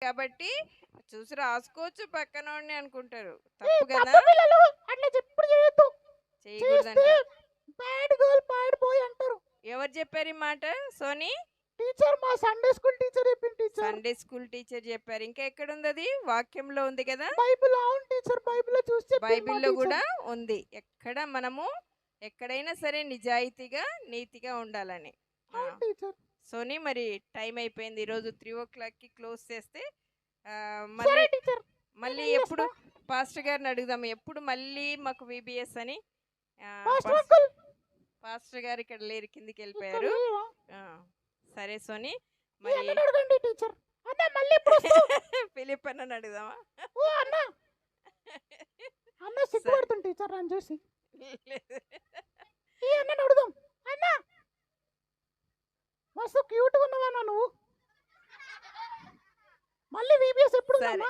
కాబట్టి చూసి రాసుకోవచ్చు పక్కనోడిని అనుకుంటారు. ఈ తప్పు కదా, తప్పు పిల్లలు అట్లా ఎప్పుడు చేయొద్దు. చేయకూడదంట. చేస్తే బ్యాడ్ గర్ల్ బ్యాడ్ బాయ్ అంటారు. ఎవరు చెప్పారు ఈ మాట? సోనీ టీచర్ మా సండే స్కూల్ టీచర్ చెప్పింది టీచర్. సండే స్కూల్ టీచర్ చెప్పారు. ఇంకా ఎక్కడ ఉంది అది? వాక్యంలో ఉంది కదా, బైబిల్ అవును టీచర్, బైబిల్లో చూసి చెప్పింది మా బైబిల్లో టీచర్. కూడా ఉంది. ఎక్కడ మనము ఎక్కడైనా సరే నిజాయితీగా నీతిగా ఉండాలని. ఆ, అవును టీచర్. సోనీ మరి టైం అయిపోయింది. ఈరోజు 3 o'clockకి క్లోజ్ చేస్తే సరే మళ్ళీ టీచర్. మళ్ళీ నేను ఎప్పుడు పాస్టర్ గారిని అడుగుదాము, ఎప్పుడు మళ్ళీ మాకు విబిఎస్ అని. మాస్టర్ అంకుల్ పాస్టర్ గారు ఇక్కడ లేరు, కిందికి ఇక్కడ వెళ్ళిపోయారు. లేరా? ఆ, సరే సోనీ ఈ మరి అన్నని అడగండి టీచర్. అన్న మళ్ళీ ఎప్పుడు వస్తావు? ఫిలిప్ అన్నని అడుగుదామా? ఓ అన్న, అన్న సిగ్గుపడుతుంది టీచర్ నన్ను చూసి. లేదు. ఈ అన్నని అడుగుదాం. అన్న మస్తు క్యూట్గా ఉన్నావా నువ్వు? మళ్ళీ వీబీఎస్ ఎప్పుడు సరే ఉందమ్మా?